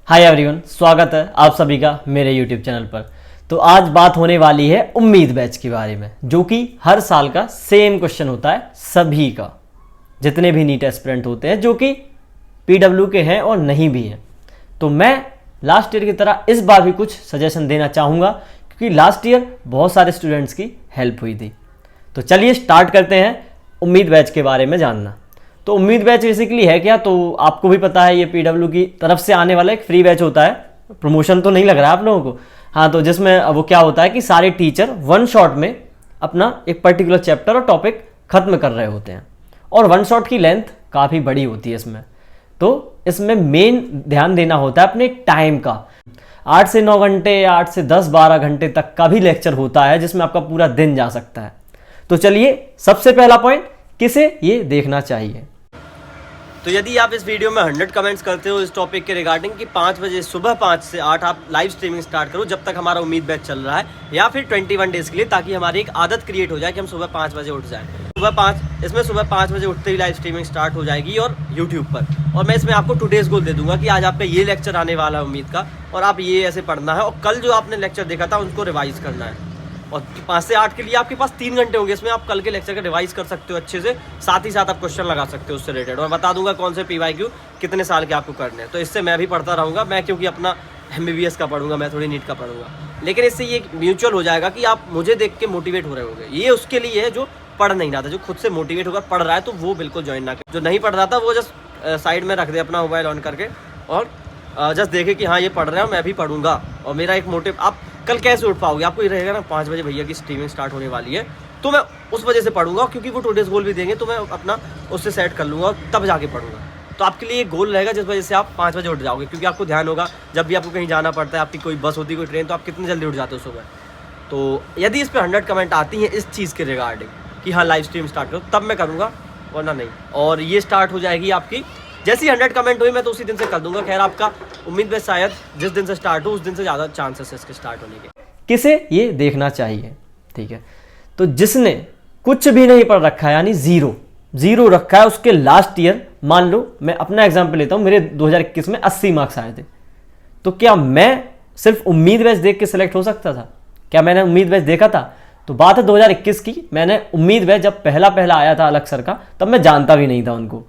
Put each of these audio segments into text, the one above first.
Hi everyone, स्वागत है आप सभी का मेरे यूट्यूब चैनल पर। तो आज बात होने वाली है उम्मीद बैच के बारे में, जो कि हर साल का सेम क्वेश्चन होता है सभी का, जितने भी नीट एस्पिरेंट होते हैं जो कि पीडब्ल्यू के हैं और नहीं भी हैं। तो मैं लास्ट ईयर की तरह इस बार भी कुछ सजेशन देना चाहूँगा, क्योंकि लास्ट ईयर बहुत सारे स्टूडेंट्स की हेल्प हुई थी। तो चलिए स्टार्ट करते हैं उम्मीद बैच के बारे में जानना। तो उम्मीद बैच बेसिकली है क्या, तो आपको भी पता है ये पीडब्ल्यू की तरफ से आने वाला एक फ्री बैच होता है। प्रमोशन तो नहीं लग रहा है आप लोगों को। हाँ, तो जिसमें वो क्या होता है कि सारे टीचर वन शॉट में अपना एक पर्टिकुलर चैप्टर और टॉपिक खत्म कर रहे होते हैं, और वन शॉट की लेंथ काफ़ी बड़ी होती है इसमें। तो इसमें मेन ध्यान देना होता है अपने टाइम का। 8 से 9 घंटे, 8 से 10-12 घंटे तक का भी लेक्चर होता है, जिसमें आपका पूरा दिन जा सकता है। तो चलिए, सबसे पहला पॉइंट, किसे ये देखना चाहिए। तो यदि आप इस वीडियो में 100 कमेंट्स करते हो इस टॉपिक के रिगार्डिंग कि 5 बजे सुबह 5 से 8 आप लाइव स्ट्रीमिंग स्टार्ट करो जब तक हमारा उम्मीद बैच चल रहा है, या फिर 21 डेज के लिए, ताकि हमारी एक आदत क्रिएट हो जाए कि हम सुबह 5 बजे उठ जाएं। सुबह 5 बजे उठते ही लाइव स्ट्रीमिंग स्टार्ट हो जाएगी और यूट्यूब पर। और मैं इसमें आपको टुडेज गोल दे दूंगा कि आज आपका ये लेक्चर आने वाला है उम्मीद का, और आप ये ऐसे पढ़ना है, और कल जो आपने लेक्चर देखा था उसको रिवाइज करना है। और 5 से 8 के लिए आपके पास 3 घंटे होंगे, इसमें आप कल के लेक्चर का रिवाइज कर सकते हो अच्छे से, साथ ही साथ आप क्वेश्चन लगा सकते हो उससे रिलेटेड। और मैं बता दूंगा कौन से पीवाईक्यू कितने साल के आपको करने हैं। तो इससे मैं भी पढ़ता रहूँगा, मैं क्योंकि अपना MBBS का पढ़ूंगा, मैं थोड़ी नीट का पढ़ूंगा, लेकिन इससे ये म्यूचुअल हो जाएगा कि आप मुझे देख के मोटिवेट हो रहे होंगे। ये उसके लिए है जो पढ़ नहीं रहा था, जो खुद से मोटिवेट होकर पढ़ रहा है, तो वो बिल्कुल ज्वाइन ना करे। जो नहीं पढ़ रहा था वो जस्ट साइड में रख दे अपना मोबाइल ऑन करके, और जस्ट देखे कि हाँ ये पढ़ रहे हैं, मैं भी पढ़ूंगा। और मेरा एक मोटिव, आप कल कैसे उठ पाओगे, आपको ये रहेगा ना 5 बजे भैया की स्ट्रीमिंग स्टार्ट होने वाली है, तो मैं उस वजह से पढ़ूंगा, क्योंकि वो टुडेज गोल भी देंगे तो मैं अपना उससे सेट कर लूँगा, तब जाके पढ़ूंगा। तो आपके लिए एक गोल रहेगा जिस वजह से आप 5 बजे उठ जाओगे, क्योंकि आपको ध्यान होगा जब भी आपको कहीं जाना पड़ता है, आपकी कोई बस होती है, कोई ट्रेन, तो आप कितनी जल्दी उठ जाते हो सुबह। तो यदि इस पर 100 कमेंट आती हैं इस चीज़ के रिगार्डिंग कि हाँ लाइव स्ट्रीम स्टार्ट करो, तब मैं करूँगा, वरना नहीं। और ये स्टार्ट हो जाएगी आपकी जैसे ही 100 कमेंट हुई, मैं तो उसी दिन से कर दूंगा। खैर, आपका उम्मीद में शायद जिस दिन से स्टार्ट हो उस दिन से ज़्यादा चांसेस है इसके स्टार्ट होने के। किसे ये देखना चाहिए, ठीक है। तो जिसने कुछ भी नहीं पढ़ रखा है, यानी जीरो रखा है, उसके लास्ट ईयर, मान लो मैं अपना एग्जाम्पल लेता हूँ, मेरे 2021 में 80 मार्क्स आए थे, तो क्या मैं सिर्फ उम्मीद बैच देख के सिलेक्ट हो सकता था? क्या मैंने उम्मीद बैच देखा था? तो बात है 2021 की। मैंने उम्मीद बैच जब पहला आया था अलग सर का, तब मैं जानता भी नहीं था उनको,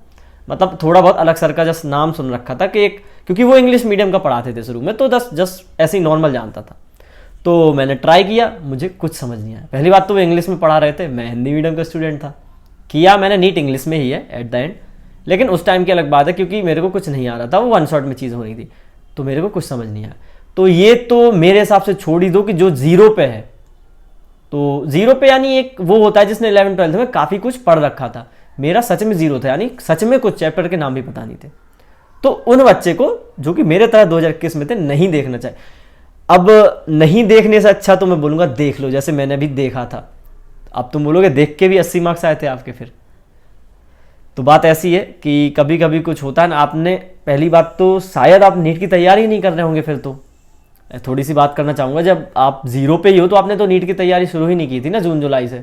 मतलब थोड़ा बहुत अलग सर का जस्ट नाम सुन रखा था कि एक, क्योंकि वो इंग्लिश मीडियम का पढ़ाते थे शुरू में, तो जस्ट ऐसे ही नॉर्मल जानता था। तो मैंने ट्राई किया, मुझे कुछ समझ नहीं आया। पहली बात तो वो इंग्लिश में पढ़ा रहे थे, मैं हिंदी मीडियम का स्टूडेंट था। किया मैंने नीट इंग्लिश में ही है एट द एंड, लेकिन उस टाइम की अलग बात है, क्योंकि मेरे को कुछ नहीं आ रहा था, वो वन शॉट में चीज़ हो रही थी, तो मेरे को कुछ समझ नहीं आया। तो ये तो मेरे हिसाब से छोड़ ही दो कि जो जीरो पे है, तो जीरो पे यानी एक वो होता है जिसने 11-12 में काफ़ी कुछ पढ़ रखा था। मेरा सच में जीरो था, यानी सच में कुछ चैप्टर के नाम भी पता नहीं थे। तो उन बच्चे को, जो कि मेरे तरह 2021 में थे, नहीं देखना चाहिए। अब नहीं देखने से अच्छा तो मैं बोलूँगा देख लो, जैसे मैंने भी देखा था। अब तुम बोलोगे देख के भी 80 मार्क्स आए थे आपके, फिर तो बात ऐसी है कि कभी कभी कुछ होता है ना। आपने पहली बात तो शायद आप नीट की तैयारी नहीं कर रहे होंगे, फिर तो थोड़ी सी बात करना चाहूँगा। जब आप जीरो पे ही हो तो आपने तो नीट की तैयारी शुरू ही नहीं की थी ना जून जुलाई से।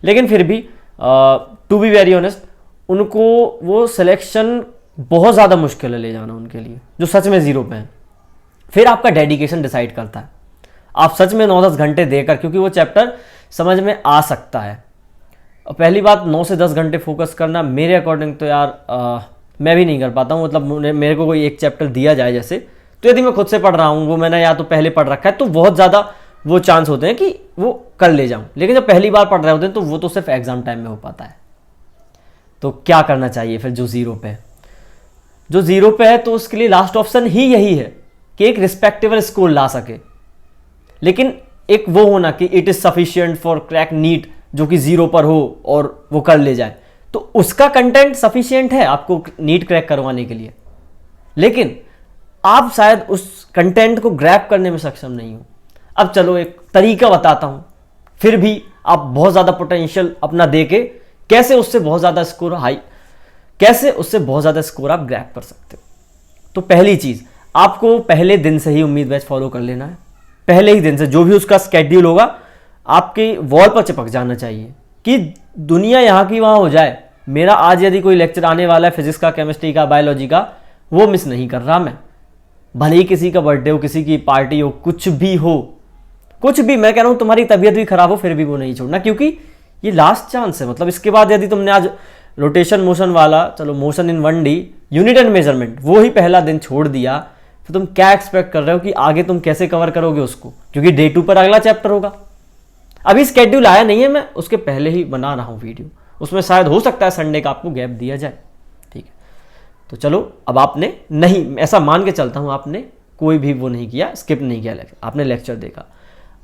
लेकिन फिर भी टू बी वेरी ऑनेस्ट, उनको वो सिलेक्शन बहुत ज़्यादा मुश्किल है ले जाना उनके लिए, जो सच में जीरो पे हैं। फिर आपका डेडिकेशन डिसाइड करता है, आप सच में 9-10 घंटे देकर, क्योंकि वो चैप्टर समझ में आ सकता है। पहली बात, 9 से 10 घंटे फोकस करना मेरे अकॉर्डिंग तो यार मैं भी नहीं कर पाता हूँ। मतलब मेरे को कोई एक चैप्टर दिया जाए जैसे, तो यदि मैं खुद से पढ़ रहा हूँ, वो मैंने या तो पहले पढ़ रखा है, तो बहुत ज़्यादा वो चांस होते हैं कि वो कर ले जाऊँ। लेकिन जब पहली बार पढ़ रहे होते हैं तो वो तो सिर्फ एग्जाम टाइम में हो पाता है। तो क्या करना चाहिए फिर जो जीरो पे है? तो उसके लिए लास्ट ऑप्शन ही यही है कि एक रिस्पेक्टेबल स्कोर ला सके, लेकिन एक वो होना कि it is sufficient for crack NEET, जो कि जीरो पर हो और वो कर ले जाए, तो उसका कंटेंट सफिशिएंट है आपको नीट क्रैक करवाने के लिए। लेकिन आप शायद उस कंटेंट को ग्रैब करने में सक्षम नहीं हो। अब चलो एक तरीका बताता हूं, फिर भी आप बहुत ज़्यादा पोटेंशियल अपना देके कैसे उससे बहुत ज़्यादा स्कोर आप ग्रैब कर सकते हो। तो पहली चीज़, आपको पहले दिन से ही उम्मीद बैच फॉलो कर लेना है। पहले ही दिन से जो भी उसका स्केड्यूल होगा आपके वॉल पर चिपक जाना चाहिए कि दुनिया यहाँ की वहाँ हो जाए, मेरा आज यदि कोई लेक्चर आने वाला है फिजिक्स का, केमिस्ट्री का, बायोलॉजी का, वो मिस नहीं कर रहा मैं। भले ही किसी का बर्थडे हो, किसी की पार्टी हो, कुछ भी हो, कुछ भी, मैं कह रहा हूं तुम्हारी तबीयत भी खराब हो फिर भी वो नहीं छोड़ना, क्योंकि ये लास्ट चांस है। मतलब इसके बाद यदि तुमने आज रोटेशन मोशन वाला, चलो motion in 1D unit and measurement, वो ही पहला दिन छोड़ दिया, तो तुम क्या एक्सपेक्ट कर रहे हो कि आगे तुम कैसे कवर करोगे उसको, क्योंकि डे 2 पर अगला चैप्टर होगा। अभी स्केड्यूल आया नहीं है, मैं उसके पहले ही बना रहा हूं वीडियो, उसमें शायद हो सकता है संडे का आपको गैप दिया जाए, ठीक है। तो चलो, अब आपने नहीं, ऐसा मान के चलता हूं आपने कोई भी वो नहीं किया, स्किप नहीं किया लेक्चर, आपने लेक्चर देखा।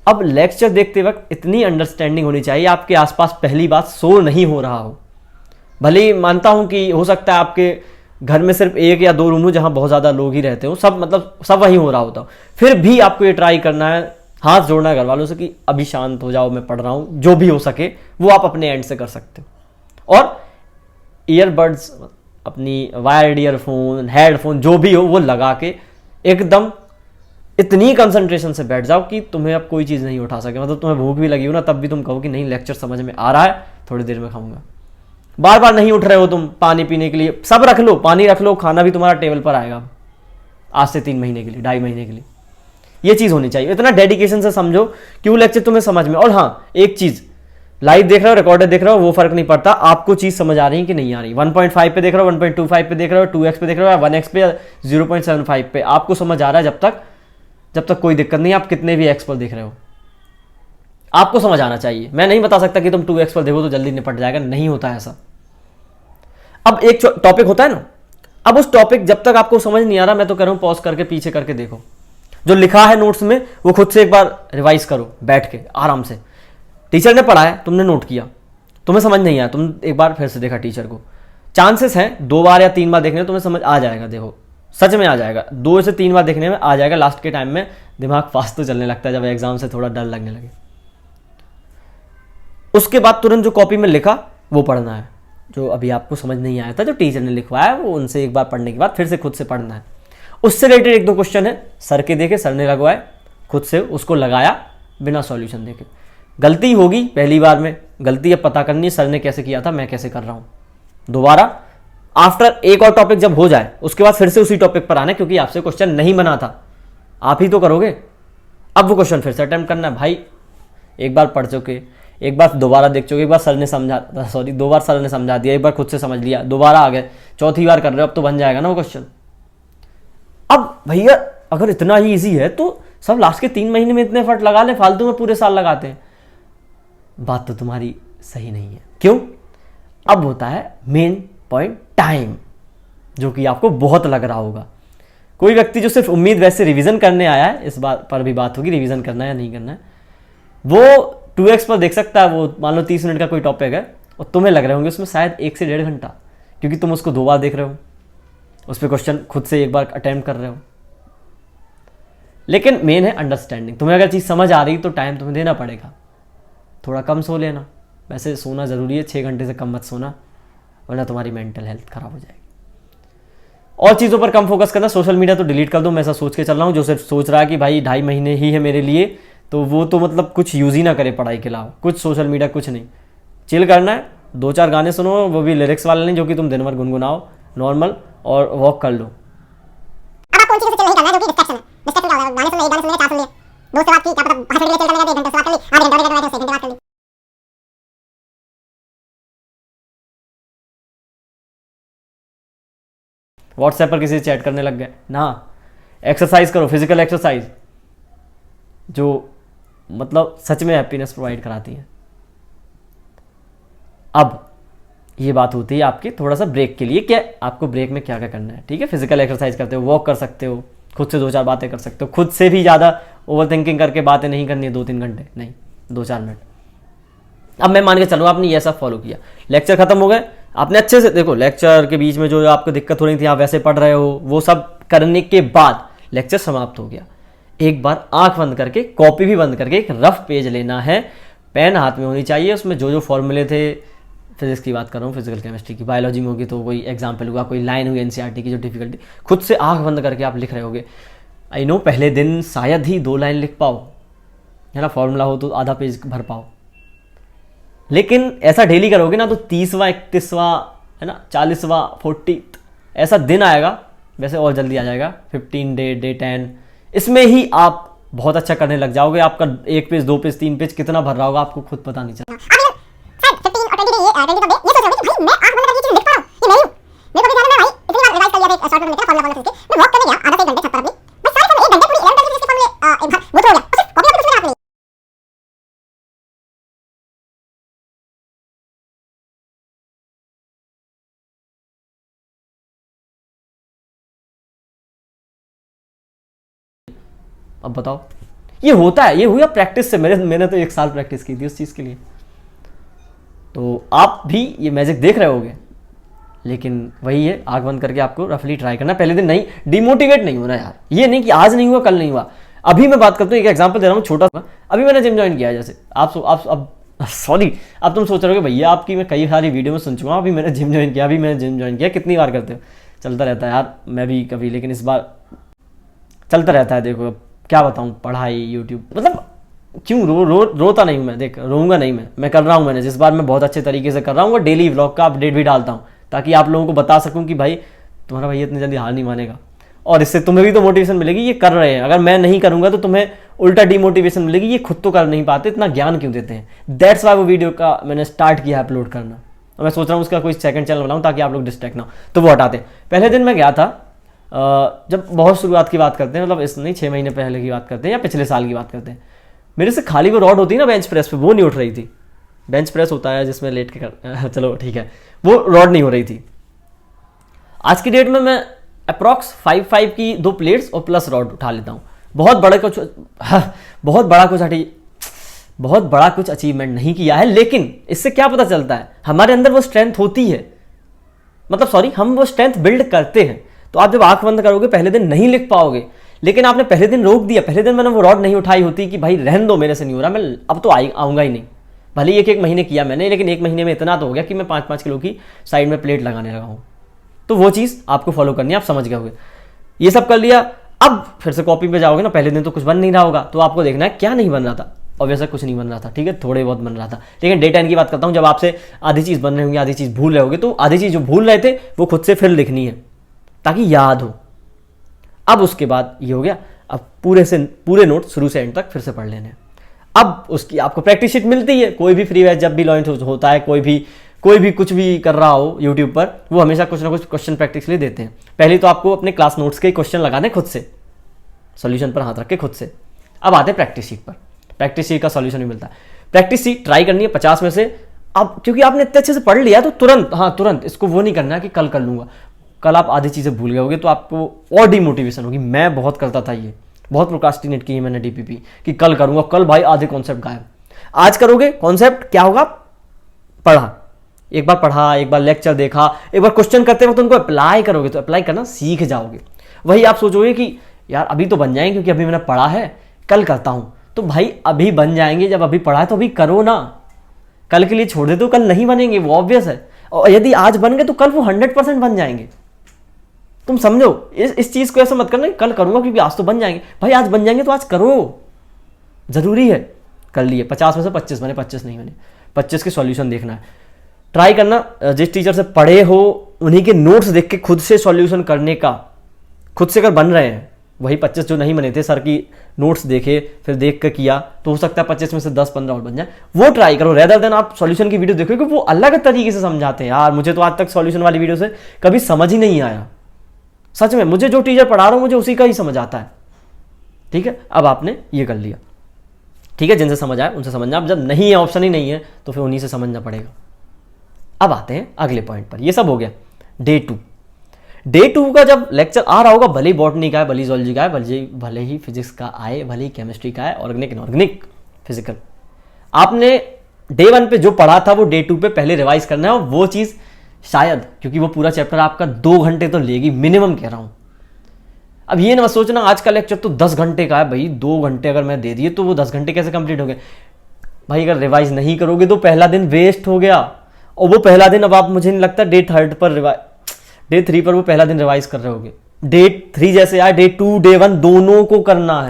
अब लेक्चर देखते वक्त इतनी अंडरस्टैंडिंग होनी चाहिए, आपके आसपास पहली बात शोर नहीं हो रहा हो। भले ही मानता हूं कि हो सकता है आपके घर में सिर्फ 1 या 2 रूम हो जहां बहुत ज्यादा लोग ही रहते हो, सब मतलब सब वहीं हो रहा होता हो, फिर भी आपको ये ट्राई करना है, हाथ जोड़ना है घर वालों से कि अभी शांत हो जाओ, मैं पढ़ रहा हूं, जो भी हो सके वो आप अपने एंड से कर सकते हो। और ईयरबड्स, अपनी वायर्ड ईयरफोन, हेडफोन, जो भी हो वो लगा के एकदम इतनी कंसंट्रेशन से बैठ जाओ कि तुम्हें अब कोई चीज़ नहीं उठा सके। मतलब तुम्हें भूख भी लगी हो ना, तब भी तुम कहो कि नहीं लेक्चर समझ में आ रहा है, थोड़ी देर में खाऊंगा। बार बार नहीं उठ रहे हो तुम पानी पीने के लिए, सब रख लो, पानी रख लो, खाना भी तुम्हारा टेबल पर आएगा आज से 3 महीने के लिए, 2.5 महीने के लिए। ये चीज़ होनी चाहिए, इतना डेडिकेशन से समझो कि वो लेक्चर तुम्हें समझ में। और हाँ, एक चीज़, लाइव देख रहे हो रिकॉर्डेड देख रहे हो वो फर्क नहीं पड़ता, आपको चीज़ समझ आ रही है कि नहीं आ रही। 1.5 पे देख रहे हो, 1.25 पे देख रहे हो, 2x पे देख रहे हो, या 1x पे, या 0.75 पे, आपको समझ आ रहा है जब तक कोई दिक्कत नहीं। आप कितने भी एक्स पर देख रहे हो, आपको समझ आना चाहिए। मैं नहीं बता सकता कि तुम 2x पर देखो तो जल्दी निपट जाएगा, नहीं होता ऐसा। अब एक टॉपिक होता है ना, अब उस टॉपिक जब तक आपको समझ नहीं आ रहा, मैं तो कह रहा हूं पॉज करके पीछे करके देखो, जो लिखा है नोट्स में वो खुद से एक बार रिवाइज करो बैठ के आराम से। टीचर ने पढ़ाया, तुमने नोट किया, तुम्हें समझ नहीं आया, तुम एक बार फिर से देखा टीचर को, चांसेस हैं 2 बार या 3 बार देखने में तुम्हें समझ आ जाएगा। देखो सच में आ जाएगा, 2 से 3 बार देखने में आ जाएगा। लास्ट के टाइम में दिमाग फास्ट तो चलने लगता है जब एग्जाम से थोड़ा डर लगने लगे। उसके बाद तुरंत जो कॉपी में लिखा वो पढ़ना है, जो अभी आपको समझ नहीं आया था, जो टीचर ने लिखवाया वो उनसे एक बार पढ़ने के बाद फिर से खुद से पढ़ना है। उससे रिलेटेड 1-2 क्वेश्चन है, सर के देखे, सर ने लगवाए, खुद से उसको लगाया बिना सॉल्यूशन देखे। गलती होगी पहली बार में, गलती अब पता करनी है, सर ने कैसे किया था, मैं कैसे कर रहा हूं। दोबारा आफ्टर एक और टॉपिक जब हो जाए उसके बाद फिर से उसी टॉपिक पर आना है, क्योंकि आपसे क्वेश्चन नहीं बना था, आप ही तो करोगे। अब वो क्वेश्चन फिर से अटेम्प्ट करना है। भाई एक बार पढ़ चुके, एक बार दोबारा देख चुके, एक बार सर ने समझा, 2 बार सर ने समझा दिया, एक बार खुद से समझ लिया, दोबारा आ गए, चौथी बार कर रहे हो, अब तो बन जाएगा ना वो क्वेश्चन। अब भैया अगर इतना ही ईजी है तो सब लास्ट के 3 महीने में इतने एफर्ट लगा ले, फालतू में पूरे साल लगाते हैं। बात तो तुम्हारी सही नहीं है। क्यों? अब होता है मेन पॉइंट, टाइम, जो कि आपको बहुत लग रहा होगा। कोई व्यक्ति जो सिर्फ उम्मीद वैसे रिवीजन करने आया है, इस बात पर भी बात होगी रिवीजन करना है या नहीं करना है, वो 2x पर देख सकता है। वो मान लो 30 मिनट का कोई टॉपिक है और तुम्हें लग रहे होंगे उसमें शायद 1 से 1.5 घंटा, क्योंकि तुम उसको 2 बार देख रहे हो, उस पर क्वेश्चन खुद से एक बार अटेम्प्ट कर रहे हो। लेकिन मेन है अंडरस्टैंडिंग। तुम्हें अगर चीज़ समझ आ रही तो टाइम तुम्हें देना पड़ेगा, थोड़ा कम सो लेना। वैसे सोना ज़रूरी है, 6 घंटे से कम मत सोना, वरना तुम्हारी मेंटल हेल्थ खराब हो जाएगी। और चीज़ों पर कम फोकस करना, सोशल मीडिया तो डिलीट कर दो, मैं ऐसा सोच के चल रहा हूँ। जो सिर्फ सोच रहा है कि भाई 2.5 महीने ही है मेरे लिए, तो वो तो मतलब कुछ यूज़ ही ना करे पढ़ाई के अलावा, कुछ सोशल मीडिया कुछ नहीं। चिल करना है, 2-4 गाने सुनो, वो भी लिरिक्स वाले नहीं जो कि तुम दिन भर गुनगुनाओ, नॉर्मल, और वॉक कर लो। अब आप कौन सी चीज़ नहीं करना है जो कि डिस्ट्रैक्शन है। डिस्ट्रैक्शन क्या होगा? गाने सुन लिए, चाय सुन लिए, दोस्त से बात की, क्या पता 5 मिनट के लिए चल गए, 1 घंटे से बात कर ली, आधे घंटे बैठे 6 घंटे बात कर ली। व्हाट्सएप पर किसी से चैट करने लग गए ना। एक्सरसाइज करो, फिजिकल एक्सरसाइज, जो मतलब सच में हैप्पीनेस प्रोवाइड कराती है। अब ये बात होती है आपकी थोड़ा सा ब्रेक के लिए, क्या आपको ब्रेक में क्या क्या करना है। ठीक है, फिजिकल एक्सरसाइज करते हो, वॉक कर सकते हो, खुद से 2-4 बातें कर सकते हो, खुद से भी ज़्यादा ओवर थिंकिंग करके बातें नहीं करनी है 2-3 घंटे, नहीं 2-4 मिनट। अब मैं मान के चलूँ आपने ये सब फॉलो किया, लेक्चर खत्म हो गए, आपने अच्छे से देखो लेक्चर के बीच में जो आपको दिक्कत हो रही थी, आप वैसे पढ़ रहे हो, वो सब करने के बाद लेक्चर समाप्त हो गया। एक बार आंख बंद करके, कॉपी भी बंद करके, एक रफ पेज लेना है, पेन हाथ में होनी चाहिए, उसमें जो जो फॉर्मूले थे, फिजिक्स की बात कर रहा हूँ, फिजिकल केमिस्ट्री की, बायोलॉजी में होगी तो कोई एग्जाम्पल होगा, कोई लाइन हुई एनसीईआरटी की जो डिफिकल्टी, खुद से आंख बंद करके आप लिख रहे होगे। आई नो पहले दिन शायद ही 2 लाइन लिख पाओ, है ना, फॉर्मूला हो तो आधा पेज भर पाओ, लेकिन ऐसा डेली करोगे ना तो 30वां 31वां है ना 40वां 40 ऐसा दिन आएगा वैसे और जल्दी आ जाएगा 15 डे, डे 10, इसमें ही आप बहुत अच्छा करने लग जाओगे। आपका 1 पेज 2 पेज 3 पेज कितना भर रहा होगा आपको खुद पता नहीं चला। शायद 15 और 20 डे, 20 का डे, ये सोच रहे हो कि भाई मैं आंख बंद करके ये चीज लिख पा रहा हूं, ये नहीं हूं। मेरे को भी ध्यान है, मैं भाई इतनी बार रिवाइज कर लिया था, शॉर्ट में लेकर फॉर्मूला करके मैं वॉक करने गया आधा से 1 घंटे छत पर अपनी, बस सारे फॉर्मूले 1 घंटे पूरी 11 तक इसके फॉर्मूले एक बार वो तो हो गया, और सिर्फ कॉपी पे कुछ नहीं। अब बताओ, ये होता है, ये हुआ प्रैक्टिस से। मैंने तो 1 साल प्रैक्टिस की थी उस चीज़ के लिए। तो आप भी ये मैजिक देख रहे होगे, लेकिन वही है, आंख बंद करके आपको रफली ट्राई करना। पहले दिन नहीं, डिमोटिवेट नहीं होना यार। ये नहीं कि आज नहीं हुआ कल नहीं हुआ। अभी मैं बात करता हूँ, एक एग्जांपल दे रहा हूँ छोटा सा। अभी मैंने जिम ज्वाइन किया है, जैसे अब तुम सोच रहे हो भैया आपकी मैं कई सारी वीडियो में सुन चुका हूँ, अभी मैंने जिम ज्वाइन किया, अभी मैंने जिम ज्वाइन किया। कितनी बार करते हो? चलता रहता है यार, मैं भी कभी, लेकिन इस बार चलता रहता है। देखो अब क्या बताऊँ, पढ़ाई, यूट्यूब, मतलब क्यों रोता नहीं हूँ मैं, देख रोऊंगा नहीं मैं कर रहा हूँ। मैंने जिस बार मैं बहुत अच्छे तरीके से कर रहा हूँ, डेली व्लॉग का अपडेट भी डालता हूँ, ताकि आप लोगों को बता सकूँ कि भाई तुम्हारा भैया इतनी जल्दी हार नहीं मानेगा, और इससे तुम्हें भी तो मोटिवेशन मिलेगी। ये कर रहे हैं, अगर मैं नहीं करूँगा तो तुम्हें उल्टा डिमोटिवेशन मिलेगी। ये खुद तो कर नहीं पाते, इतना ज्ञान क्यों देते हैं? दैट्स वाई वो वीडियो का मैंने स्टार्ट किया अपलोड करना, और मैं सोच रहा हूँ उसका कोई सेकंड चैनल बनाऊँ ताकि आप लोग डिस्ट्रैक्ट ना हो। तो वो हटाते। पहले दिन मैं गया था, जब बहुत शुरुआत की बात करते हैं, मतलब इस नहीं 6 महीने पहले की बात करते हैं या पिछले साल की बात करते हैं, मेरे से खाली वो रॉड होती है ना बेंच प्रेस पे, वो नहीं उठ रही थी। बेंच प्रेस होता है जिसमें लेट के कर चलो ठीक है, वो रॉड नहीं हो रही थी। आज की डेट में मैं अप्रॉक्स 5 की 2 प्लेट्स और प्लस रॉड उठा लेता हूँ। बहुत बड़ा कुछ अचीवमेंट नहीं किया है, लेकिन इससे क्या पता चलता है, हमारे अंदर वो स्ट्रेंथ होती है, मतलब सॉरी, हम वो स्ट्रेंथ बिल्ड करते हैं। तो आप जब आंख बंद करोगे पहले दिन नहीं लिख पाओगे, लेकिन आपने पहले दिन रोक दिया। पहले दिन मैंने वो रॉड नहीं उठाई होती कि भाई रहन दो, मेरे से नहीं हो रहा, मैं अब तो आऊंगा ही नहीं। भले ही 1 महीने किया मैंने, लेकिन 1 महीने में इतना तो हो गया कि मैं 5-5 किलो की साइड में प्लेट लगाने लगा हूँ। तो वो चीज़ आपको फॉलो करनी है, आप समझ गए होंगे। ये सब कर लिया, अब फिर से कॉपी पे जाओगे ना, पहले दिन तो कुछ बन नहीं रहा होगा, तो आपको देखना है क्या नहीं बन रहा था। और वैसा कुछ नहीं बन रहा था, ठीक है, थोड़े बहुत बन रहा था। लेकिन डे 10 की बात करता हूँ, जब आपसे आधी चीज़ बन रही होंगी, आधी चीज़ भूल रहे होगे, तो आधी चीज़ जो भूल रहे थे वो खुद से फिर लिखनी है ताकि याद हो। अब उसके बाद ये हो गया, अब पूरे नोट शुरू से एंड तक फिर से पढ़ लेने। अब उसकी आपको प्रैक्टिस शीट मिलती है, कोई भी फ्री बैच जब भी लॉन्च होता है, कोई भी कुछ भी कर रहा हो यूट्यूब पर, वो हमेशा कुछ ना कुछ क्वेश्चन प्रैक्टिस के लिए देते हैं। पहले तो आपको अपने क्लास नोट्स के क्वेश्चन लगाने खुद से, सॉल्यूशन पर हाथ रख के खुद से। अब आते हैं प्रैक्टिस शीट पर। प्रैक्टिस शीट का सॉल्यूशन भी मिलता है। प्रैक्टिस शीट ट्राई करनी है 50 में से। अब क्योंकि आपने इतने अच्छे से पढ़ लिया तो तुरंत इसको वो नहीं करना है कि कल कर लूंगा। कल आप आधी चीज़ें भूल गए होगे तो आपको और डिमोटिवेशन होगी। मैं बहुत करता था, ये बहुत प्रोक्रास्टिनेट की है मैंने डीपीपी कि कल करूंगा, कल भाई आधे कॉन्सेप्ट गायब। आज करोगे, कॉन्सेप्ट क्या होगा, पढ़ा, एक बार पढ़ा, एक बार लेक्चर देखा, एक बार क्वेश्चन करते वक्त उनको अप्लाई करोगे तो अप्लाई करना सीख जाओगे। वही आप सोचोगे कि यार अभी तो बन जाएंगे क्योंकि अभी मैंने पढ़ा है, कल करता हूं। तो भाई अभी बन जाएंगे, जब अभी पढ़ा है तो अभी करो ना। कल के लिए छोड़ दे तो कल नहीं बनेंगे, वो ऑब्वियस है। और यदि आज बन गए तो कल वो 100% बन जाएंगे। तुम समझो इस चीज को, ऐसा मत करना कि कल करूंगा क्योंकि आज तो बन जाएंगे। भाई आज बन जाएंगे तो आज करो, जरूरी है। कर लिए 50 में से 25 बने, 25 नहीं बने, 25 के सॉल्यूशन देखना है। ट्राई करना, जिस टीचर से पढ़े हो उन्हीं के नोट्स देख के खुद से सॉल्यूशन करने का। खुद से अगर बन रहे हैं, वही 25 जो नहीं बने थे, सर की नोट्स देखे फिर देख कर किया, तो हो सकता है 25 में से 10-15 और बन जाए। वो ट्राई करो रेदर देन आप सॉल्यूशन की वीडियो देखो, क्योंकि वो अलग तरीके से समझाते हैं। यार मुझे तो आज तक सॉल्यूशन वाली वीडियो से कभी समझ ही नहीं आया, सच में। मुझे जो टीचर पढ़ा रहा हूं मुझे उसी का ही समझ आता है, ठीक है। अब आपने ये कर लिया, ठीक है, जिनसे समझ आए उनसे समझना। अब जब नहीं है, ऑप्शन ही नहीं है, तो फिर उन्हीं से समझना पड़ेगा। अब आते हैं अगले पॉइंट पर। ये सब हो गया डे 2। डे 2 का जब लेक्चर आ रहा होगा, भले ही बॉटनी का है, भले ही जोलॉजी का है, भले ही फिजिक्स का आए, भले ही केमिस्ट्री का है, ऑर्गेनिक इनऑर्गेनिक फिजिकल, आपने डे 1 पे जो पढ़ा था वो डे 2 पे पहले रिवाइज करना है। और वो चीज़ शायद, क्योंकि वो पूरा चैप्टर आपका 2 घंटे तो लेगी मिनिमम, कह रहा हूँ। अब ये ना सोचना आज का लेक्चर तो 10 घंटे का है, भाई 2 घंटे अगर मैं दे दिए तो वो 10 घंटे कैसे कंप्लीट हो गए। भाई अगर रिवाइज नहीं करोगे तो पहला दिन वेस्ट हो गया। और वो पहला दिन, अब आप, मुझे नहीं लगता डे 3 पर वो पहला दिन रिवाइज कर रहे होगे। डे 3 जैसे आए, डे 2 डे 1 दोनों को करना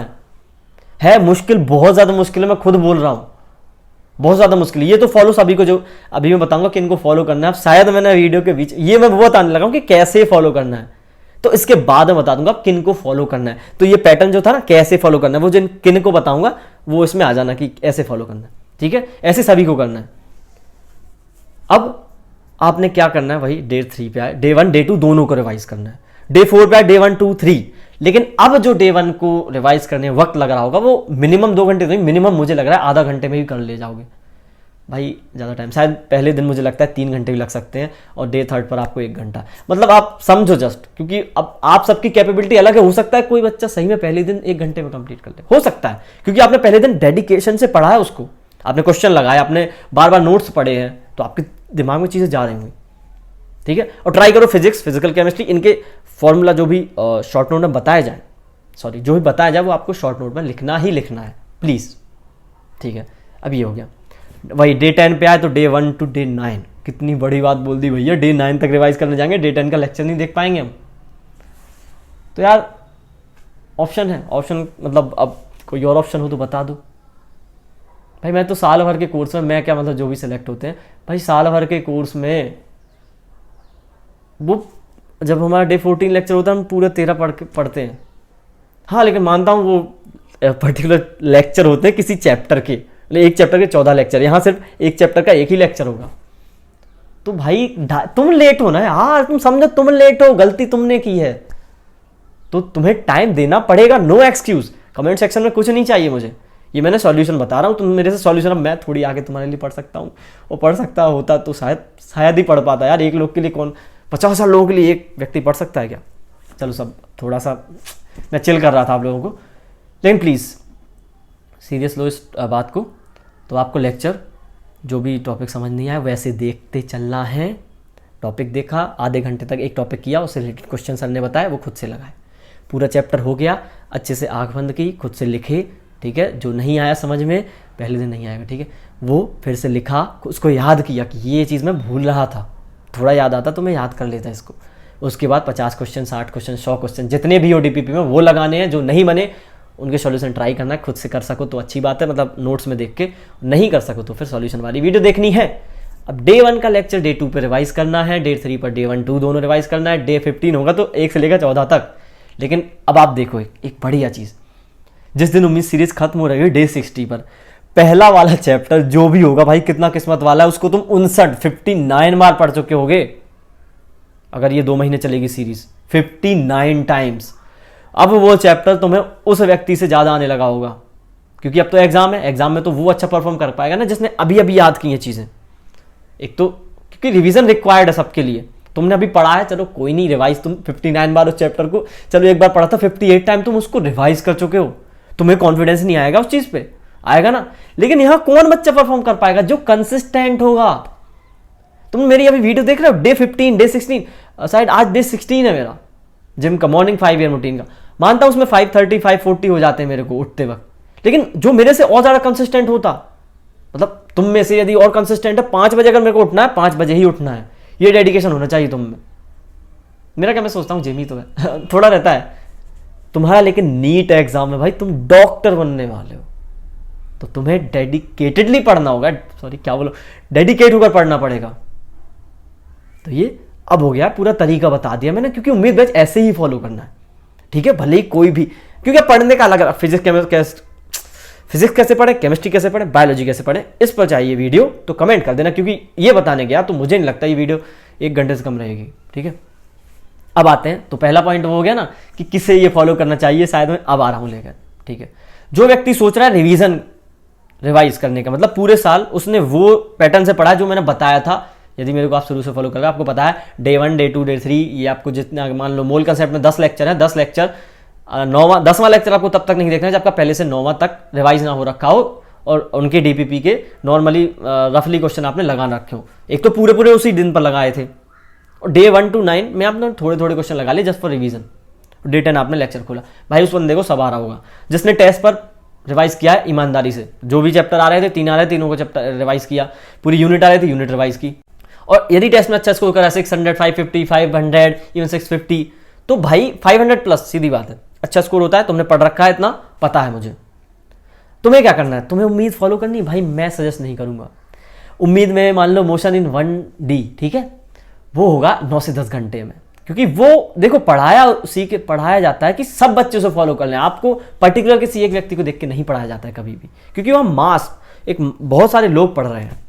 है मुश्किल, बहुत ज्यादा मुश्किल है, मैं खुद बोल रहा हूं, बहुत ज्यादा मुश्किल है। ये तो फॉलो सभी को, जो अभी मैं बताऊंगा कि इनको फॉलो करना है। शायद मैंने वीडियो के बीच ये मैं वो बताने लगा हूं कि कैसे फॉलो करना है, तो इसके बाद मैं बता दूंगा किन को फॉलो करना है। तो ये पैटर्न जो था ना कैसे फॉलो करना है, वो जिन किन को बताऊंगा वो इसमें आ जाना कि ऐसे फॉलो करना है, ठीक है, ऐसे सभी को करना है। अब आपने क्या करना है, वही डे 3 पे आए, डे 1 डे 2 दोनों को रिवाइज करना है। डे 4 पे आए, डे 1 2 3, लेकिन अब जो डे 1 को रिवाइज करने में वक्त लग रहा होगा वो मिनिमम 2 घंटे नहीं, मिनिमम मुझे लग रहा है आधा घंटे में भी कर ले जाओगे भाई, ज़्यादा टाइम शायद पहले दिन मुझे लगता है 3 घंटे भी लग सकते हैं और डे 3 पर आपको 1 घंटा, मतलब आप समझो जस्ट, क्योंकि अब आप सबकी कैपेबिलिटी अलग है। हो सकता है कोई बच्चा सही में पहले दिन 1 घंटे में कंप्लीट कर ले, हो सकता है, क्योंकि आपने पहले दिन डेडिकेशन से पढ़ा है उसको, आपने क्वेश्चन लगाया, आपने बार बार नोट्स पढ़े हैं, तो आपके दिमाग में चीज़ें जा रही होंगी, ठीक है। और ट्राई करो फिजिक्स, फिजिकल केमिस्ट्री, इनके फॉर्मूला जो भी शॉर्ट नोट में बताया जाए, सॉरी जो भी बताया जाए वो आपको शॉर्ट नोट में लिखना ही लिखना है प्लीज़, ठीक है। अब ये हो गया, वही डे 10 पे आए तो डे 1 टू डे 9, कितनी बड़ी बात बोल दी भैया, डे 9 तक रिवाइज करने जाएंगे, डे 10 का लेक्चर नहीं देख पाएंगे हम। तो यार ऑप्शन है, ऑप्शन मतलब अब कोई और ऑप्शन हो तो बता दो भाई। मैं तो साल भर के कोर्स में, मैं क्या मतलब जो भी सिलेक्ट होते हैं भाई साल भर के कोर्स में, वो जब हमारा डे 14 लेक्चर होता है हम पूरे 13 पढ़ते हैं। हाँ लेकिन मानता हूँ वो पर्टिकुलर लेक्चर होते हैं किसी चैप्टर के, एक चैप्टर के 14 लेक्चर, यहाँ सिर्फ एक चैप्टर का एक ही लेक्चर होगा। तो भाई तुम लेट हो ना यार, तुम समझो तुम लेट हो, गलती तुमने की है तो तुम्हें टाइम देना पड़ेगा, नो एक्सक्यूज। कमेंट सेक्शन में कुछ नहीं चाहिए मुझे, ये मैंने सॉल्यूशन बता रहा हूँ, तुम मेरे से सॉल्यूशन, अब मैं थोड़ी आगे तुम्हारे लिए पढ़ सकता हूँ, और पढ़ सकता होता तो शायद ही पढ़ पाता यार। एक लोग के लिए कौन, 50 लोगों के लिए एक व्यक्ति पढ़ सकता है क्या? चलो सब थोड़ा सा मैं चिल कर रहा था आप लोगों को, लेकिन प्लीज़ सीरियस लो इस बात को। तो आपको लेक्चर जो भी टॉपिक समझ नहीं आया वैसे देखते चलना है। टॉपिक देखा, आधे घंटे तक एक टॉपिक किया, उससे रिलेटेड क्वेश्चन सर ने बताया वो खुद से लगाए, पूरा चैप्टर हो गया, अच्छे से आंख बंद की, खुद से लिखे, ठीक है। जो नहीं आया समझ में, पहले दिन नहीं आएगा, ठीक है, वो फिर से लिखा, उसको याद किया कि ये चीज़ मैं भूल रहा था, थोड़ा याद आता तो मैं याद कर लेता इसको। उसके बाद 50 क्वेश्चन, 60 क्वेश्चन, 100 क्वेश्चन जितने भी हो डीपीपी में वो लगाने हैं। जो नहीं बने उनके सॉल्यूशन ट्राई करना है, खुद से कर सको तो अच्छी बात है, मतलब नोट्स में देख के, नहीं कर सको तो फिर सॉल्यूशन वाली वीडियो देखनी है। अब डे 1 का लेक्चर डे 2 पे रिवाइज करना है, डे 3 पर डे 1 2 दोनों रिवाइज करना है, डे 15 होगा तो 1 से लेकर 14 तक। लेकिन अब आप देखो एक बढ़िया चीज़, जिस दिन उम्मीद सीरीज खत्म हो रही है डे 60 पर, पहला वाला चैप्टर जो भी होगा भाई, कितना किस्मत वाला है, उसको तुम 59 बार पढ़ चुके होगे। अगर ये 2 महीने चलेगी सीरीज, 59 टाइम्स। अब वो चैप्टर तुम्हें उस व्यक्ति से ज़्यादा आने लगा होगा, क्योंकि अब तो एग्जाम है, एग्जाम में तो वो अच्छा परफॉर्म कर पाएगा ना जिसने अभी अभी याद की हैं चीज़ें। एक तो क्योंकि रिवीजन रिक्वायर्ड है सबके लिए, तुमने अभी पढ़ा है, चलो कोई नहीं, रिवाइज तुम 59 बार उस चैप्टर को, चलो एक बार पढ़ा था 58 टाइम तुम उसको रिवाइज कर चुके हो, तुम्हें कॉन्फिडेंस नहीं आएगा उस चीज़ पे, आएगा ना। लेकिन यहाँ कौन बच्चा परफॉर्म कर पाएगा? जो कंसिस्टेंट होगा। तुम मेरी अभी वीडियो देख रहे हो, डे 15 डे 16, शायद आज डे 16 है मेरा जिम का, मॉर्निंग 5 AM रूटीन का। मानता हूं उसमें 5:30 5:40 हो जाते हैं मेरे को उठते वक्त, लेकिन जो मेरे से और ज़्यादा कंसिस्टेंट होता, मतलब तुम में से यदि और कंसिस्टेंट है, 5 बजे अगर मेरे को उठना है 5 बजे ही उठना है, ये डेडिकेशन होना चाहिए तुम में। मेरा क्या, मैं सोचता हूँ जिम ही तो है थोड़ा रहता है तुम्हारा, लेकिन नीट एग्जाम में भाई तुम डॉक्टर बनने वाले हो, तो तुम्हें डेडिकेटेडली पढ़ना होगा, सॉरी क्या बोलो, डेडिकेट होकर पढ़ना पड़ेगा। तो ये अब हो गया, पूरा तरीका बता दिया मैंने, क्योंकि उम्मीद बैच ऐसे ही फॉलो करना है, ठीक है। भले ही कोई भी, क्योंकि पढ़ने का अलग, फिजिक्स कैसे पढ़े, केमिस्ट्री कैसे पढ़े, बायोलॉजी कैसे पढ़े, इस पर चाहिए वीडियो तो कमेंट कर देना, क्योंकि ये बताने गया तो मुझे नहीं लगता ये वीडियो 1 घंटे से कम रहेगी, ठीक है। अब आते हैं, तो पहला पॉइंट वो हो गया ना कि किसे ये फॉलो करना चाहिए, शायद मैं अब आ रहा हूं लेकर, ठीक है। जो व्यक्ति सोच रहा है रिवाइज करने का, मतलब पूरे साल उसने वो पैटर्न से पढ़ा जो मैंने बताया था। यदि मेरे को आप शुरू से फॉलो कर रहे हो, आपको पता है डे 1 डे 2 डे 3, ये आपको जितना, मान लो मोल कंसेप्ट में 10 लेक्चर है, 10 लेक्चर 10वां लेक्चर आपको तब तक नहीं देखना है जब आपका पहले से 9वां तक रिवाइज ना हो रखा हो और उनके डीपीपी के नॉर्मली रफली क्वेश्चन आपने लगा रखे हो। एक तो पूरे पूरे उसी दिन पर लगाए थे, और डे 1 to 9 में आपने थोड़े थोड़े क्वेश्चन लगा लिए जस्ट फॉर रिवीजन। डे 10 आपने लेक्चर खोला, भाई उस बंदे को सब आ रहा होगा जिसने टेस्ट पर रिवाइज किया है ईमानदारी से। जो भी चैप्टर आ रहे थे, 3 आ रहे थे, तीनों को चैप्टर रिवाइज किया, पूरी यूनिट आ रही थी, यूनिट रिवाइज की। और यदि टेस्ट में अच्छा स्कोर करा 600 550 500 इवन 650, तो भाई 500 प्लस सीधी बात है, अच्छा स्कोर होता है। तुमने पढ़ रखा है, इतना पता है मुझे। तुम्हें क्या करना है, तुम्हें उम्मीद फॉलो करनी है। भाई मैं सजेस्ट नहीं करूंगा उम्मीद में, मान लो मोशन इन 1D, ठीक है, वो होगा 9 से 10 घंटे में, क्योंकि वो देखो पढ़ाया जाता है कि सब बच्चों से फॉलो कर लें, आपको पर्टिकुलर किसी एक व्यक्ति को देख के नहीं पढ़ाया जाता है कभी भी, क्योंकि वह मास एक बहुत सारे लोग पढ़ रहे हैं।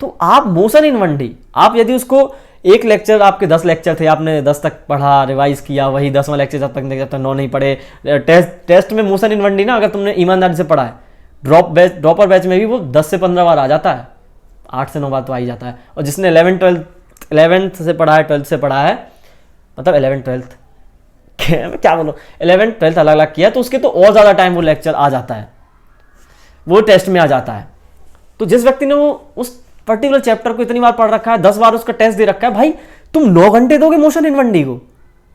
तो आप मोशन इन वन डे, आप यदि उसको एक लेक्चर, आपके 10 लेक्चर थे, आपने 10 तक पढ़ा, रिवाइज किया, वही 10वां लेक्चर जब तक 9 नहीं पढ़े, टेस्ट में मोशन इन वन डे ना अगर तुमने ईमानदारी से पढ़ा है, ड्रॉपर बैच में भी वो 10 से 15 बार आ जाता है, 8 से 9 बार तो आ ही जाता है। और जिसने 11th से पढ़ा है, 12th से पढ़ा है, मतलब 11th 12th क्या बोलो 11th 12th अलग अलग किया, तो उसके तो और ज़्यादा टाइम वो लेक्चर आ जाता है, वो टेस्ट में आ जाता है। तो जिस व्यक्ति ने वो उस पर्टिकुलर चैप्टर को इतनी बार पढ़ रखा है, 10 बार उसका टेस्ट दे रखा है, भाई तुम 9 घंटे दोगे मोशन इन वन डे को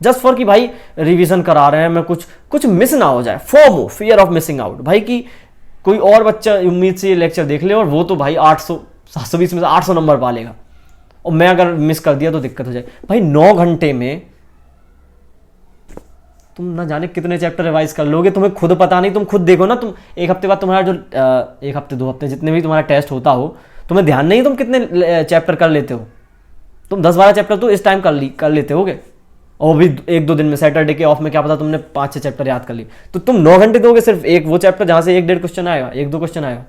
जस्ट फॉर कि भाई रिवीजन करा रहे हैं, मैं कुछ मिस ना हो जाए, FOMO, fear of missing out, भाई कि कोई और बच्चा उम्मीद से ये लेक्चर देख ले और वो तो भाई 720 में से 800 नंबर पा लेगा और मैं अगर मिस कर दिया तो दिक्कत हो जाए। भाई 9 घंटे में तुम ना जाने कितने चैप्टर रिवाइज कर लोगे, तुम्हें खुद पता नहीं। तुम खुद देखो ना, तुम एक हफ्ते बाद तुम्हारा जो 1 हफ्ते 2 हफ्ते जितने भी तुम्हारा टेस्ट होता हो, तुम्हें ध्यान नहीं तुम कितने चैप्टर कर लेते हो। तुम 10-12 चैप्टर तो इस टाइम कर लेते होगे, और भी 1-2 दिन में, सैटरडे के ऑफ में क्या पता तुमने 5-6 चैप्टर याद कर ली। तो तुम 9 घंटे दोगे सिर्फ एक वो चैप्टर जहां से 1-1.5 क्वेश्चन आएगा, 1-2 क्वेश्चन आएगा।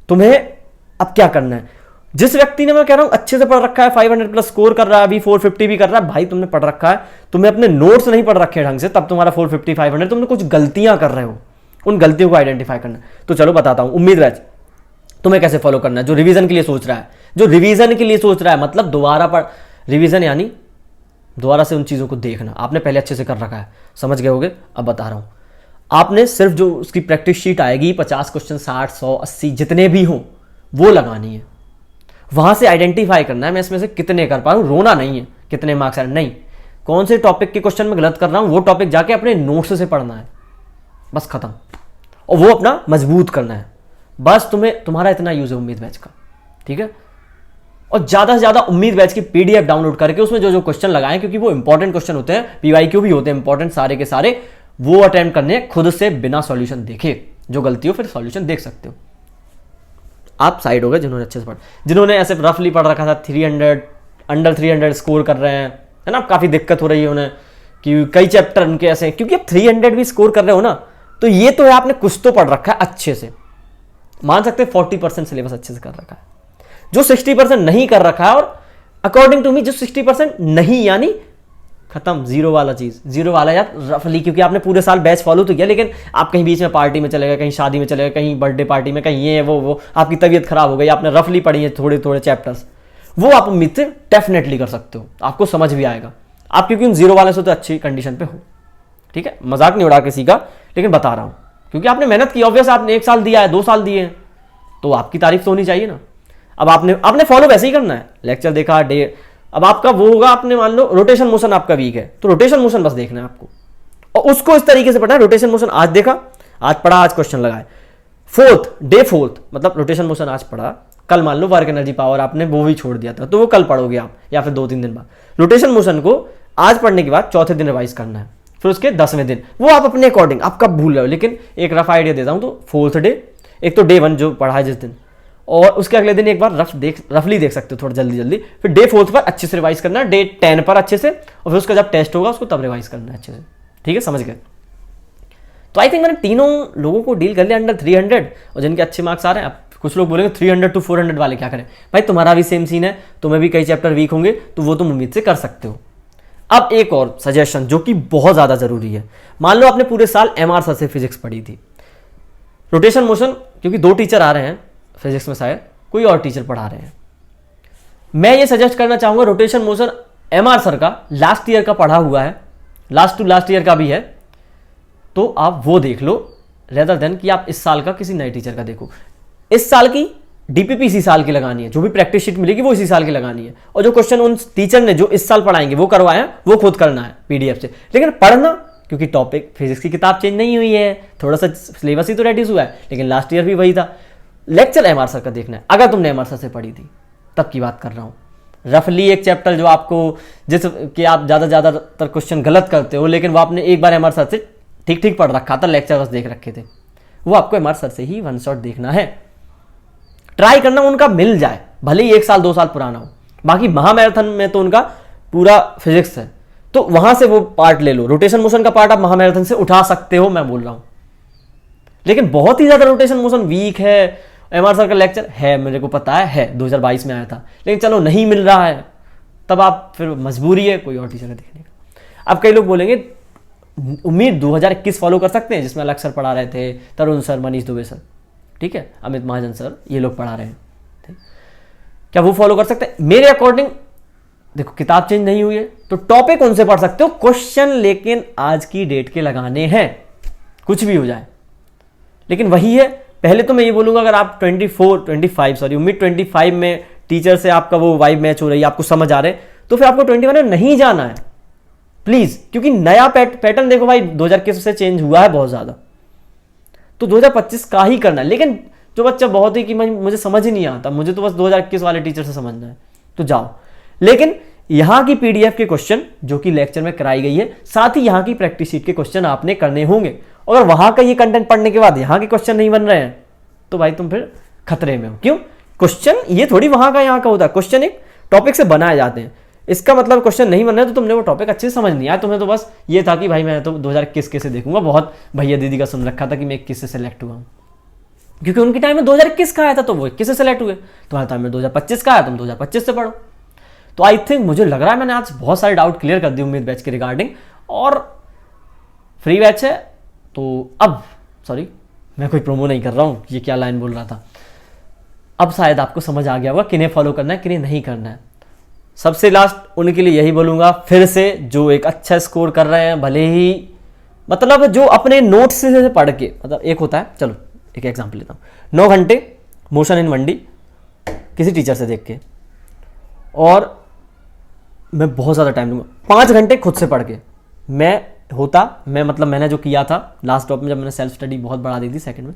तुम्हें अब क्या करना है, जिस व्यक्ति ने, मैं कह रहा हूं अच्छे से पढ़ रखा है, 500+ स्कोर कर रहा है, अभी 450 भी कर रहा है, भाई तुमने पढ़ रखा है, तुम्हें अपने नोट्स नहीं पढ़ रखे ढंग से, तब तुम्हारा 450 500, तुमने कुछ गलतियां कर रहे हो, उन गलतियों को आइडेंटिफाई करना। तो चलो बताता हूं उम्मीद बैच तुम्हें कैसे फॉलो करना है। जो रिवीजन के लिए सोच रहा है, मतलब दोबारा पढ़, रिवीजन यानी दोबारा से उन चीज़ों को देखना, आपने पहले अच्छे से कर रखा है, समझ गए होगे। अब बता रहा हूँ, आपने सिर्फ जो उसकी प्रैक्टिस शीट आएगी 50 क्वेश्चन, 60, 100, 80 जितने भी हों वो लगानी है। वहां से आइडेंटिफाई करना है मैं इसमें से कितने कर पा रहा हूँ, रोना नहीं है कितने मार्क्स आए, नहीं, कौन से टॉपिक के क्वेश्चन में गलत कर रहा हूँ, वो टॉपिक जाके अपने नोट्स से पढ़ना है, बस खत्म। और वो अपना मजबूत करना है, बस तुम्हारा इतना यूज है उम्मीद बैच का, ठीक है। और ज्यादा से ज्यादा उम्मीद बैच की पीडीएफ डाउनलोड करके उसमें जो क्वेश्चन लगाएं, क्योंकि वो इंपॉर्टेंट क्वेश्चन होते हैं, पीवाईक्यू भी होते हैं इंपॉर्टेंट सारे के सारे, वो अटेम्प्ट करने खुद से बिना सॉल्यूशन देखे, जो गलती हो फिर सॉल्यूशन देख सकते हो। आप साइड हो गए जिन्होंने अच्छे से पढ़ा, जिन्होंने ऐसे रफली पढ़ रखा था, 300 अंडर 300 स्कोर कर रहे हैं, है ना, काफी दिक्कत हो रही है उन्हें कि कई चैप्टर उनके ऐसे, क्योंकि अब 300 भी स्कोर कर रहे हो ना, तो ये तो है आपने कुछ तो पढ़ रखा है अच्छे से, मान सकते हैं 40% सिलेबस अच्छे से कर रखा है। जो 60% नहीं कर रखा है, और अकॉर्डिंग टू मी जो 60% नहीं, यानी खत्म, जीरो वाला चीज, जीरो वाला यार रफली, क्योंकि आपने पूरे साल बैच फॉलो तो किया, लेकिन आप कहीं बीच में पार्टी में चले गए, कहीं शादी में चले गए, कहीं बर्थडे पार्टी में, कहीं ये वो आपकी तबीयत खराब हो गई, आपने रफली पढ़ी है थोड़े थोड़े चैप्टर्स, वो आप उम्मीद से डेफिनेटली कर सकते हो, आपको समझ भी आएगा आप, क्योंकि उन जीरो वाले से तो अच्छी कंडीशन पे हो, ठीक है। मजाक नहीं उड़ा किसी का, लेकिन बता रहा हूं क्योंकि आपने मेहनत की, ऑब्वियस आपने 1 साल दिया है, 2 साल दिए हैं, तो आपकी तारीफ तो होनी चाहिए ना। अब आपने फॉलो वैसे ही करना है, लेक्चर देखा, डे, अब आपका वो होगा, आपने मान लो रोटेशन मोशन आपका वीक है, तो रोटेशन मोशन बस देखना है आपको, और उसको इस तरीके से पढ़ना है, रोटेशन मोशन आज देखा, आज पढ़ा, आज क्वेश्चन लगाए। डे फोर्थ मतलब रोटेशन मोशन आज पढ़ा, कल मान लो वर्क एनर्जी पावर आपने वो भी छोड़ दिया था, तो वो कल पढ़ोगे आप, या फिर 2-3 दिन बाद। रोटेशन मोशन को आज पढ़ने के बाद चौथे दिन रिवाइज करना है, फिर उसके 10वें दिन, वो आप अपने अकॉर्डिंग, आप कब भूल रहे हो, लेकिन एक रफ आइडिया देता हूं, तो 4th डे, एक तो डे 1 जो पढ़ा है जिस दिन, और उसके अगले दिन एक बार रफली देख सकते हो थोड़ा जल्दी, फिर डे 4th पर अच्छे से रिवाइज करना है, डे 10 पर अच्छे से, और फिर उसका जब टेस्ट होगा उसको तब रिवाइज करना है अच्छे से, ठीक है, समझ गए। तो आई थिंक मैंने तीनों लोगों को डील कर लिया अंडर 300, और जिनके अच्छे मार्क्स आ रहे हैं। अब कुछ लोग बोलेंगे 300 to 400 वाले क्या करें, भाई तुम्हारा भी सेम सीन है, तुम्हें भी कई चैप्टर वीक होंगे, तो वो तुम उम्मीद से कर सकते हो। अब एक और सजेशन जो कि बहुत ज्यादा जरूरी है, मान लो आपने पूरे साल MR सर से फिजिक्स पढ़ी थी, रोटेशन मोशन क्योंकि 2 टीचर आ रहे हैं फिजिक्स में, शायद कोई और टीचर पढ़ा रहे हैं, मैं ये सजेस्ट करना चाहूंगा रोटेशन मोशन MR सर का लास्ट ईयर का पढ़ा हुआ है, लास्ट टू लास्ट ईयर का भी है, तो आप वो देख लो रेदर देन कि आप इस साल का किसी नए टीचर का देखो। इस साल की डीपीपी इसी साल की लगानी है, जो भी प्रैक्टिस शीट मिलेगी वो इसी साल की लगानी है, और जो क्वेश्चन उन टीचर ने जो इस साल पढ़ाएंगे वो करवाए हैं वो खुद करना है पीडीएफ से। लेकिन पढ़ना, क्योंकि टॉपिक फिजिक्स की किताब चेंज नहीं हुई है, थोड़ा सा सिलेबस ही तो रेड्यूस हुआ है, लेकिन लास्ट ईयर भी वही था। लेक्चर MR सर का देखना है, अगर तुमने MR सर से पढ़ी थी तब की बात कर रहा हूँ। रफली एक चैप्टर जो आपको, जिस कि आप ज़्यादातर क्वेश्चन गलत करते हो, लेकिन वो आपने एक बार MR सर से ठीक पढ़ रखा था, लेक्चर बस देख रखे थे, वो आपको MR सर से ही 1 शॉट देखना है। ट्राई करना उनका मिल जाए, भले ही 1 साल 2 साल पुराना हो। बाकी महामैराथन में तो उनका पूरा फिजिक्स है, तो वहां से वो पार्ट ले लो। रोटेशन मोशन का पार्ट आप महामैराथन से उठा सकते हो, मैं बोल रहा हूं। लेकिन बहुत ही ज्यादा रोटेशन मोशन वीक है, एमआर सर का लेक्चर है, मेरे को पता है 2022 में आया था, लेकिन चलो नहीं मिल रहा है, तब आप फिर मजबूरी है कोई और टीचर देखने का। अब कई लोग बोलेंगे उम्मीद 2021 फॉलो कर सकते हैं, जिसमें अलग सर पढ़ा रहे थे, तरुण सर, मनीष दुबे सर, ठीक है, अमित महाजन सर, ये लोग पढ़ा रहे हैं, क्या वो फॉलो कर सकते हैं? मेरे अकॉर्डिंग देखो किताब चेंज नहीं हुई है, तो टॉपिक उनसे पढ़ सकते हो, क्वेश्चन लेकिन आज की डेट के लगाने हैं, कुछ भी हो जाए। लेकिन वही है, पहले तो मैं ये बोलूंगा, अगर आप 25 उम्मीद 25 में टीचर से आपका वो वाइब मैच हो रही है, आपको समझ आ रहे हैं, तो फिर आपको 21 में नहीं जाना है प्लीज, क्योंकि नया पैटर्न देखो भाई 2021 से चेंज हुआ है बहुत ज्यादा, तो 2025 का ही करना है। लेकिन जो बच्चा बहुत ही कि मुझे समझ ही नहीं आता, मुझे तो बस 2021 वाले टीचर से समझना है, तो जाओ। लेकिन यहां की पीडीएफ के क्वेश्चन जो कि लेक्चर में कराई गई है, साथ ही यहां की प्रैक्टिस शीट के क्वेश्चन आपने करने होंगे। अगर वहां का ये कंटेंट पढ़ने के बाद यहां के क्वेश्चन नहीं बन रहे हैं, तो भाई तुम फिर खतरे में हो। क्यों? क्वेश्चन ये थोड़ी वहां का यहाँ का होता है, क्वेश्चन एक टॉपिक से बनाए जाते हैं, इसका मतलब क्वेश्चन नहीं बन रहा है तो तुमने वो टॉपिक अच्छे से समझ नहीं आया, तुम्हें तो बस ये था कि भाई मैं तो 2021 के से देखूंगा, बहुत भैया दीदी का सुन रखा था कि मैं 21 से सिलेक्ट हुआ हूँ, क्योंकि उनके टाइम में 2021 का आया था तो वो 21 से सिलेक्ट हुए, तुम्हारे टाइम में 2025 का आया, तुम 2025 से पढ़ो। तो आई थिंक मुझे लग रहा है मैंने आज बहुत सारे डाउट क्लियर कर दिए उम्मीद बैच के रिगार्डिंग, और फ्री बैच है तो अब सॉरी मैं कोई प्रोमो नहीं कर रहा हूँ, ये क्या लाइन बोल रहा था, अब शायद आपको समझ आ गया होगा किन्हें फॉलो करना है किन्हें नहीं करना है। सबसे लास्ट उनके लिए यही बोलूंगा फिर से, जो एक अच्छा स्कोर कर रहे हैं, भले ही मतलब जो अपने नोट्स से पढ़ के, मतलब एक होता है, चलो एक एग्जांपल लेता हूँ, 9 घंटे मोशन इन 1D किसी टीचर से देख के, और मैं बहुत ज़्यादा टाइम लूँगा, 5 घंटे खुद से पढ़ के, मैंने जो किया था लास्ट टॉप में, जब मैंने सेल्फ स्टडी बहुत बढ़ा दी थी सेकंड में,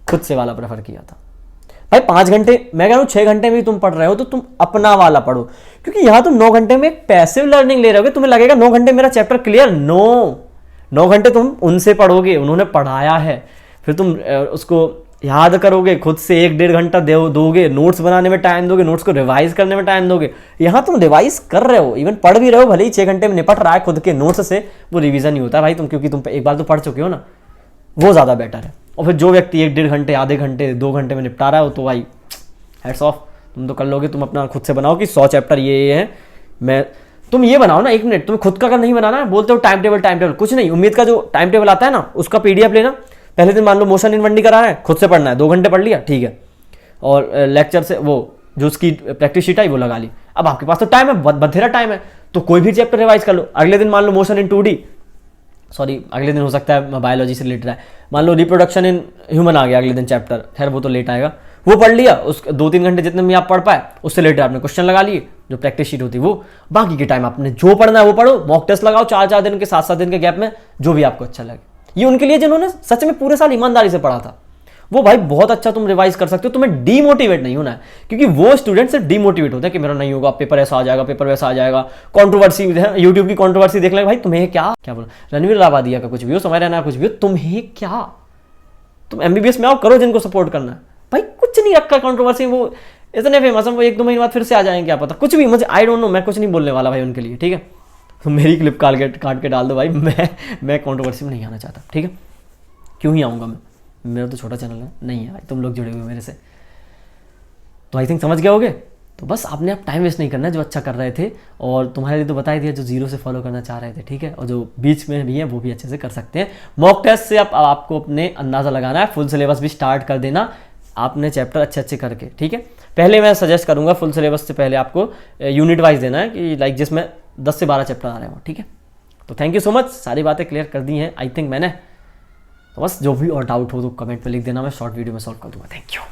खुद से वाला प्रेफर किया था। भाई 5 घंटे, मैं कह रहा हूँ 6 घंटे में भी तुम पढ़ रहे हो तो तुम अपना वाला पढ़ो, क्योंकि यहाँ तुम 9 घंटे में एक पैसिव लर्निंग ले रहे होगे, तुम्हें लगेगा 9 घंटे मेरा चैप्टर क्लियर, 9 घंटे तुम उनसे पढ़ोगे, उन्होंने पढ़ाया है, फिर तुम उसको याद करोगे, खुद से 1-1.5 घंटा दोगे, नोट्स बनाने में टाइम दोगे, नोट्स को रिवाइज करने में टाइम दोगे। यहाँ तुम रिवाइज कर रहे हो, इवन पढ़ भी रहे हो, भले ही 6 घंटे में निपट रहा है खुद के नोट्स से, वो रिवीजन नहीं होता भाई तुम, क्योंकि तुम एक बार तो पढ़ चुके हो ना, वो ज़्यादा बेटर है। और फिर जो व्यक्ति 1-1.5 घंटे, आधे घंटे, 2 घंटे में निपटा रहा हो, तो भाई हैट्स ऑफ, तुम तो कर लोगे। तुम अपना खुद से बनाओ कि 100 चैप्टर ये है, तुम ये बनाओ ना, 1 मिनट, तुम्हें खुद का अगर नहीं बनाना है, बोलते हो टाइम टेबल, कुछ नहीं, उम्मीद का जो टाइम टेबल आता है ना, उसका पीडीएफ लेना, पहले दिन मान लो मोशन इन 1D करा है, खुद से पढ़ना है, 2 घंटे पढ़ लिया, ठीक है, और लेक्चर से वो जो उसकी प्रैक्टिस शीट आई वो लगा ली। अब आपके पास तो टाइम है, बथेरा टाइम है, तो कोई भी चैप्टर रिवाइज कर लो। अगले दिन मान लो मोशन इन 2D, सॉरी अगले दिन हो सकता है बायोलॉजी से रिलेटेड है, मान लो रिप्रोडक्शन इन ह्यूमन आ गया अगले दिन चैप्टर, खैर वो तो लेट आएगा, वो पढ़ लिया, उस 2-3 घंटे जितने भी आप पढ़ पाए, उससे रिलेटेड आपने क्वेश्चन लगा लिए, जो प्रैक्टिस शीट होती है वो, बाकी के टाइम आपने जो पढ़ना है वो पढ़ो, मॉक टेस्ट लगाओ 4-4 दिन के, 7-7 दिन के गैप में, जो भी आपको अच्छा लगे। ये उनके लिए जिन्होंने सच में पूरे साल ईमानदारी से पढ़ा था, वो भाई बहुत अच्छा तुम रिवाइज कर सकते हो, तुम्हें डीमोटिवेट नहीं होना है, क्योंकि वो स्टूडेंट सिर्फ डीमोटिवेट होते हैं कि मेरा नहीं होगा, पेपर ऐसा आ जाएगा, पेपर वैसा आ जाएगा, कंट्रोवर्सी, यूट्यूब की कंट्रोवर्सी देख ले, भाई तुम्हें क्या बोला, रणवीर लावादिया का कुछ भी हो, समय रहना कुछ भी हो, तुम्हें क्या, तुम एमबीबीएस में आओ, करो जिनको सपोर्ट करना है, भाई कुछ नहीं रखा कंट्रोवर्सी, वो इतने फेमस है, वो 1-2 महीने बाद फिर से आ जाएंगे, क्या पता, कुछ भी, मुझे आई डोंट नो, मैं कुछ नहीं बोलने वाला भाई उनके लिए, ठीक है, तो मेरी क्लिप काट के डाल दो भाई, मैं कंट्रोवर्सी में नहीं आना चाहता, ठीक है, क्यों ही आऊँगा मैं, मेरा तो छोटा चैनल है, नहीं है भाई, तुम लोग जुड़े हुए मेरे से, तो आई थिंक समझ गए होगे। तो बस आपने आप टाइम वेस्ट नहीं करना है, जो अच्छा कर रहे थे, और तुम्हारे लिए तो बता ही दिया जो 0 से फॉलो करना चाह रहे थे, ठीक है, और जो बीच में भी है वो भी अच्छे से कर सकते हैं। मॉक टेस्ट से आपको अपने अंदाज़ा लगाना है, फुल सिलेबस भी स्टार्ट कर देना आपने, चैप्टर अच्छे करके, ठीक है। पहले मैं सजेस्ट करूँगा फुल सिलेबस से पहले आपको यूनिट वाइज देना है, कि लाइक जिसमें 10 से 12 चैप्टर आ रहे हो, ठीक है। तो थैंक यू सो मच, सारी बातें क्लियर कर दी हैं आई थिंक मैंने, तो बस जो भी और डाउट हो तो कमेंट पे लिख देना, मैं शॉर्ट वीडियो में सॉल्व कर दूंगा। Thank you.